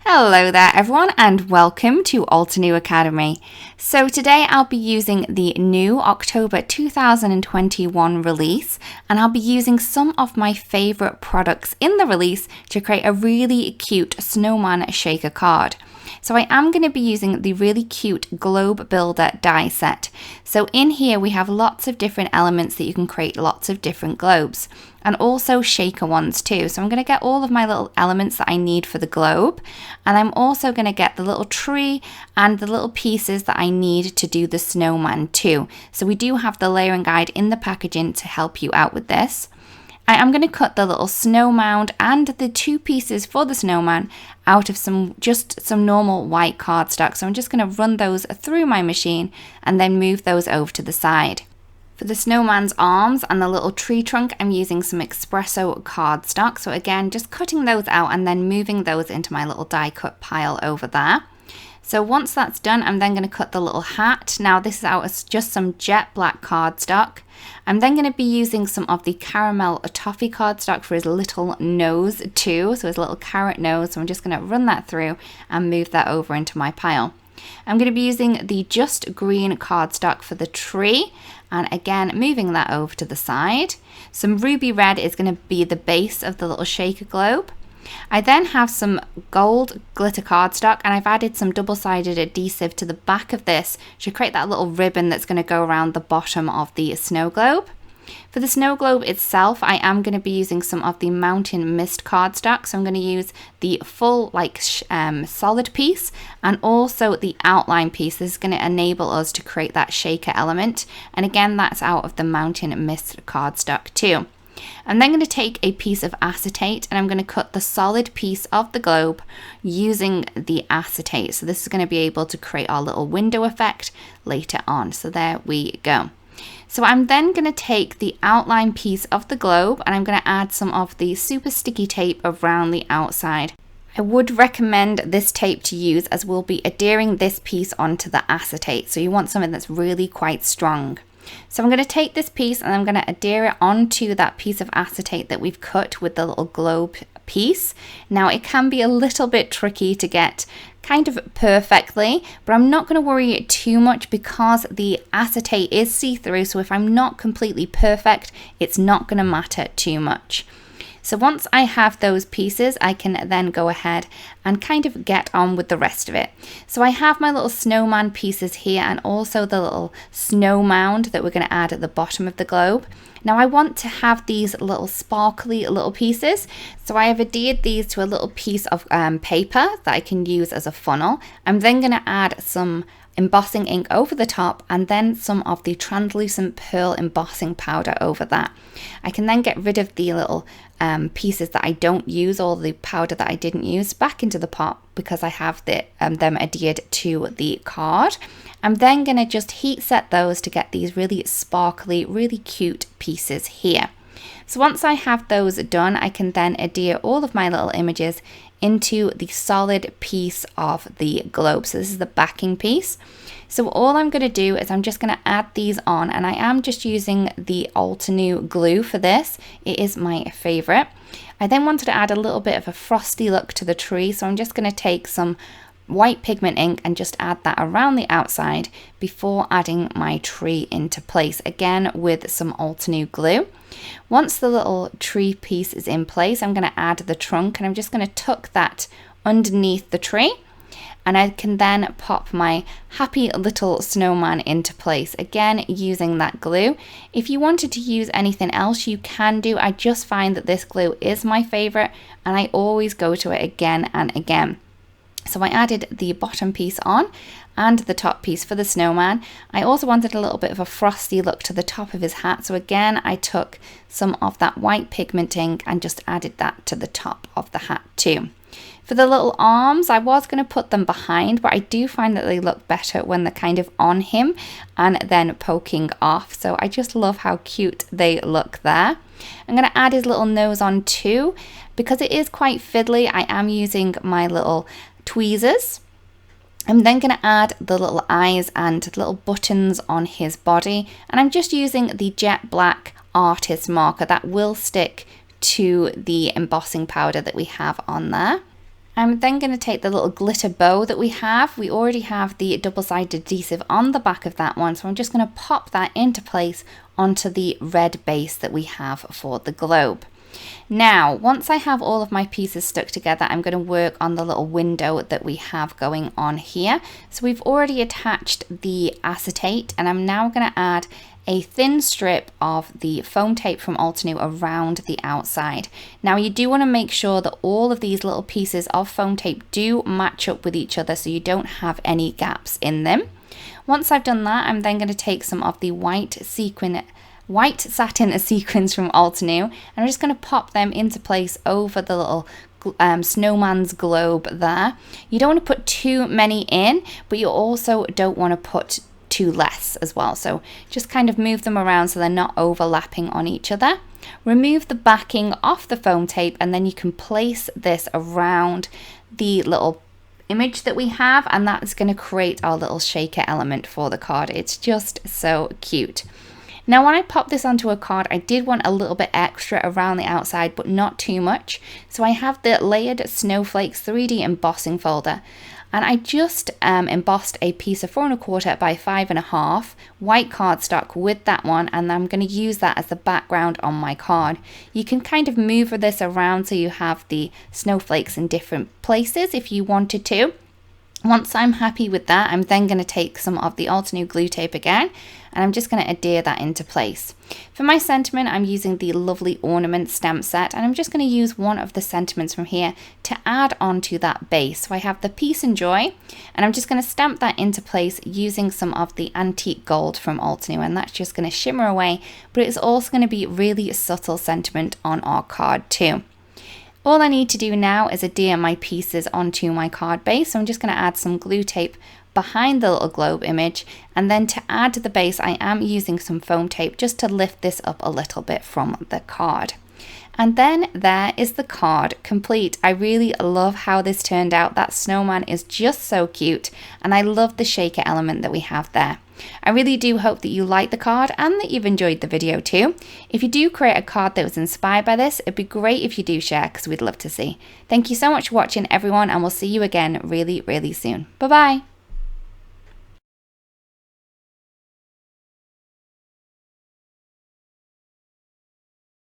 Hello there everyone and welcome to Altenew Academy. So today I'll be using the new October 2021 release, and I'll be using some of my favourite products in the release to create a really cute snowman shaker card. So I am going to be using the really cute Globe Builder die set. So in here we have lots of different elements that you can create lots of different globes, and also shaker ones too. So I'm going to get all of my little elements that I need for the globe, and I'm also going to get the little tree and the little pieces that I need to do the snowman too. So we do have the layering guide in the packaging to help you out with this. I am going to cut the little snow mound and the two pieces for the snowman out of some normal white cardstock. So I'm just going to run those through my machine and then move those over to the side. For the snowman's arms and the little tree trunk, I'm using some espresso cardstock. So again, just cutting those out and then moving those into my little die cut pile over there. So once that's done, I'm then going to cut the little hat. Now this is out as just some jet black cardstock. I'm then going to be using some of the caramel toffee cardstock for his little nose too, so his little carrot nose. So I'm just going to run that through and move that over into my pile. I'm going to be using the just green cardstock for the tree, and again moving that over to the side. Some ruby red is going to be the base of the little shaker globe. I then have some gold glitter cardstock, and I've added some double-sided adhesive to the back of this to create that little ribbon that's going to go around the bottom of the snow globe. For the snow globe itself, I am going to be using some of the mountain mist cardstock, so I'm going to use the full solid piece and also the outline piece. This is going to enable us to create that shaker element, and again that's out of the mountain mist cardstock too. I'm then going to take a piece of acetate and I'm going to cut the solid piece of the globe using the acetate. So this is going to be able to create our little window effect later on. So there we go. So I'm then going to take the outline piece of the globe and I'm going to add some of the super sticky tape around the outside. I would recommend this tape to use as we'll be adhering this piece onto the acetate. So you want something that's really quite strong. So I'm going to take this piece and I'm going to adhere it onto that piece of acetate that we've cut with the little globe piece. Now it can be a little bit tricky to get kind of perfectly, but I'm not going to worry too much because the acetate is see-through, so if I'm not completely perfect, it's not going to matter too much. So once I have those pieces, I can then go ahead and kind of get on with the rest of it. So I have my little snowman pieces here and also the little snow mound that we're going to add at the bottom of the globe. Now I want to have these little sparkly little pieces, so I have adhered these to a little piece of paper that I can use as a funnel. I'm then going to add some embossing ink over the top and then some of the translucent pearl embossing powder over that. I can then get rid of the little pieces that I don't use, or the powder that I didn't use, back into the pot because I have them adhered to the card. I'm then going to just heat set those to get these really sparkly, really cute pieces here. So once I have those done, I can then adhere all of my little images into the solid piece of the globe. So this is the backing piece. So all I'm going to do is I'm just going to add these on, and I am just using the Altenew glue for this. It is my favorite. I then wanted to add a little bit of a frosty look to the tree, so I'm just going to take some white pigment ink and just add that around the outside before adding my tree into place, again with some Altenew glue. Once the little tree piece is in place, I'm going to add the trunk, and I'm just going to tuck that underneath the tree, and I can then pop my happy little snowman into place, again using that glue. If you wanted to use anything else, you can do. I just find that this glue is my favorite and I always go to it again and again. So I added the bottom piece on and the top piece for the snowman. I also wanted a little bit of a frosty look to the top of his hat, so again I took some of that white pigment ink and just added that to the top of the hat too. For the little arms, I was going to put them behind, but I do find that they look better when they're kind of on him and then poking off. So I just love how cute they look there. I'm going to add his little nose on too. Because it is quite fiddly, I am using my little tweezers. I'm then going to add the little eyes and little buttons on his body. And I'm just using the jet black artist marker that will stick to the embossing powder that we have on there. I'm then going to take the little glitter bow that we have. We already have the double-sided adhesive on the back of that one, so I'm just going to pop that into place onto the red base that we have for the globe. Now, once I have all of my pieces stuck together, I'm going to work on the little window that we have going on here. So we've already attached the acetate, and I'm now going to add a thin strip of the foam tape from Altenew around the outside. Now you do want to make sure that all of these little pieces of foam tape do match up with each other so you don't have any gaps in them. Once I've done that, I'm then going to take some of the white satin sequins from Altenew, and I'm just going to pop them into place over the little snowman's globe there. You don't want to put too many in, but you also don't want to put too less as well, so just kind of move them around so they're not overlapping on each other. Remove the backing off the foam tape, and then you can place this around the little image that we have, and that's going to create our little shaker element for the card. It's just so cute. Now when I pop this onto a card, I did want a little bit extra around the outside, but not too much. So I have the Layered Snowflakes 3D Embossing Folder, and I just embossed a piece of 4 1/4 by 5 1/2 white cardstock with that one, and I'm going to use that as the background on my card. You can kind of move this around so you have the snowflakes in different places if you wanted to. Once I'm happy with that, I'm then going to take some of the Altenew glue tape again, and I'm just going to adhere that into place. For my sentiment, I'm using the lovely Ornaments Stamp Set, and I'm just going to use one of the sentiments from here to add onto that base. So I have the Peace and Joy, and I'm just going to stamp that into place using some of the antique gold from Altenew, and that's just going to shimmer away, but it's also going to be really subtle sentiment on our card too. All I need to do now is adhere my pieces onto my card base. So I'm just going to add some glue tape behind the little globe image, and then to add to the base I am using some foam tape just to lift this up a little bit from the card. And then there is the card complete. I really love how this turned out. That snowman is just so cute, and I love the shaker element that we have there. I really do hope that you like the card and that you've enjoyed the video too. If you do create a card that was inspired by this, it'd be great if you do share, because we'd love to see. Thank you so much for watching everyone, and we'll see you again really, really soon. Bye bye.